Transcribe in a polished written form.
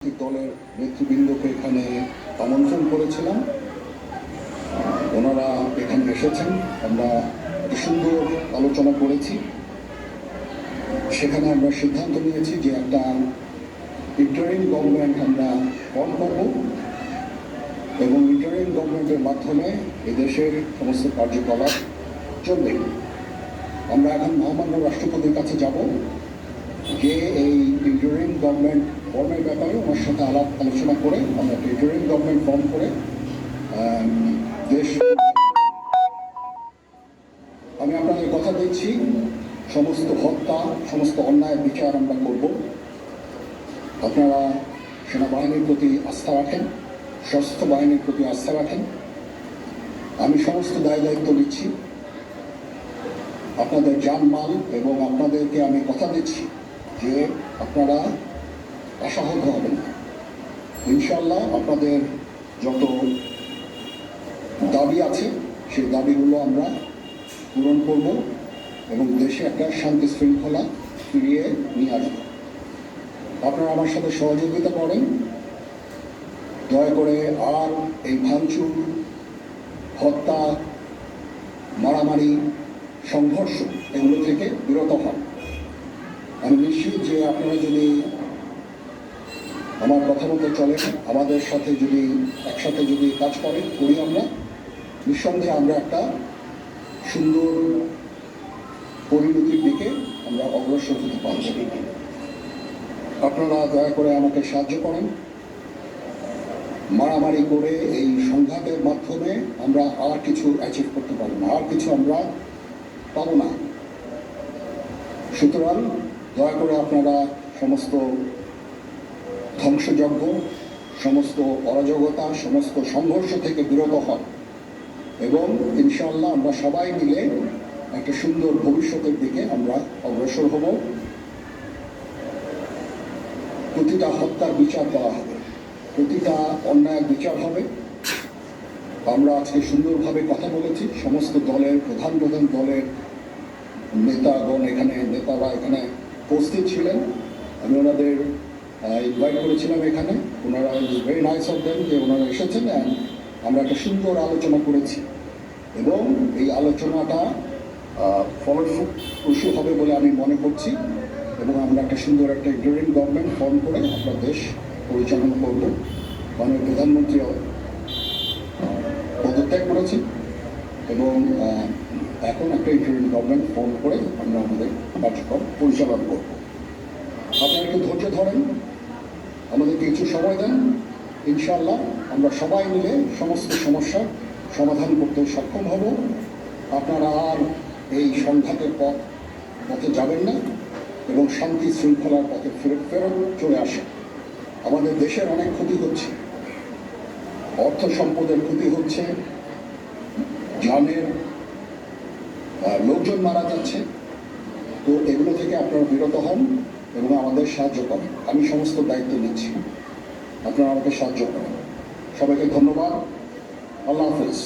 দলের নেতৃবৃন্দকে এখানে আমন্ত্রণ করেছিলাম, ওনারা এখানে এসেছেন। আমরা সুন্দর আলোচনা করেছি। সেখানে আমরা সিদ্ধান্ত নিয়েছি যে একটা ইন্টারিম গভর্নমেন্ট আমরা ফর্ম করব এবং ইন্টারিম গভর্নমেন্টের মাধ্যমে এদেশের সমস্ত কার্যকলাপ চলবে। আমরা এখন মহামান্য রাষ্ট্রপতির কাছে যাব যে এই ইন্টারিম গভর্নমেন্ট ফর্মের ব্যাপারে ওনার সাথে আলোচনা করে আমরা ইন্টারিম গভর্নমেন্ট ফর্ম করে দেশ। আমি আপনাদের কথা দিচ্ছি, সমস্ত হত্যা, সমস্ত অন্যায় বিচার আমরা করব। আপনারা সেনাবাহিনীর প্রতি আস্থা রাখেন, সশস্ত্র বাহিনীর প্রতি আস্থা রাখেন। আমি সমস্ত দায় দায়িত্ব নিচ্ছি, আপনাদের জানমাল, এবং আপনাদেরকে আমি কথা দিচ্ছি যে আপনারা আশাহত হবেন না। ইনশাল্লাহ আপনাদের যত দাবি আছে সেই দাবিগুলো আমরা পূরণ করব এবং দেশে একটা শান্তি শৃঙ্খলা ফিরিয়ে নিয়ে আসব। আপনারা আমার সাথে সহযোগিতা করেন। দয়া করে আর এই ভাঙচুর, হত্যা, মারামারি, সংঘর্ষ এগুলো থেকে বিরত হন। আমি নিশ্চিত যে আপনারা যদি আমার কথা মতো চলেন, আমাদের সাথে যদি একসাথে যদি কাজ করি আমরা, নিঃসন্দেহে আমরা একটা সুন্দর পরিণতির দিকে আমরা অগ্রসর হতে পারব। আপনারা দয়া করে আমাকে সাহায্য করেন। মারামারি করে এই সংঘাতের মাধ্যমে আমরা আর কিছু অ্যাচিভ করতে পারব না, আর কিছু আমরা পাবো না। সুতরাং দয়া করে আপনারা সমস্ত ধ্বংসযজ্ঞ, সমস্ত অরাজকতা, সমস্ত সংঘর্ষ থেকে বিরত হন এবং ইনশাআল্লাহ আমরা সবাই মিলে একটা সুন্দর ভবিষ্যতের দিকে আমরা অগ্রসর হব। প্রতিটা হত্যার বিচার করা হবে, প্রতিটা অন্যায়ের বিচার হবে। আমরা আজকে সুন্দরভাবে কথা বলেছি। সমস্ত দলের প্রধান দলের নেতারা এখানে উপস্থিত ছিলেন। আমি ওনাদের ইনভাইট করেছিলাম এখানে। ওনারা ভেরি নাইস অফ দেম যে ওনারা এসেছেন। আমরা একটা সুন্দর আলোচনা করেছি এবং এই আলোচনাটা ফলপ্রসূ হবে বলে আমি মনে করছি এবং আমরা একটা সুন্দর একটা ইন্টারিম গভর্নমেন্ট ফর্ম করে আমরা দেশ পরিচালনা করব। মাননীয় প্রধানমন্ত্রী পদত্যাগ করেছেন এবং এখন একটা ইন্টারিম গভর্নমেন্ট ফর্ম করে আমরা আমাদের কার্যক্রম পরিচালনা করব। আপনারা একটু ধৈর্য ধরেন, আমাদেরকে কিছু সময় দেন। ইনশাআল্লাহ আমরা সবাই মিলে সমস্ত সমস্যার সমাধান করতে সক্ষম হব। আপনারা আর এই সংঘাতের পথে যাবেন না এবং শান্তি শৃঙ্খলার পথে ফেরত চলে আসেন। আমাদের দেশের অনেক ক্ষতি হচ্ছে, অর্থ সম্পদের ক্ষতি হচ্ছে, জানের লোকজন মারা যাচ্ছে। তো এগুলো থেকে আপনারা বিরত হন এবং আমাদের সাহায্য করেন। আমি সমস্ত দায়িত্ব নিচ্ছি, আপনারা আমাকে সাহায্য করেন। সবাইকে ধন্যবাদ। আল্লাহ হাফেজ।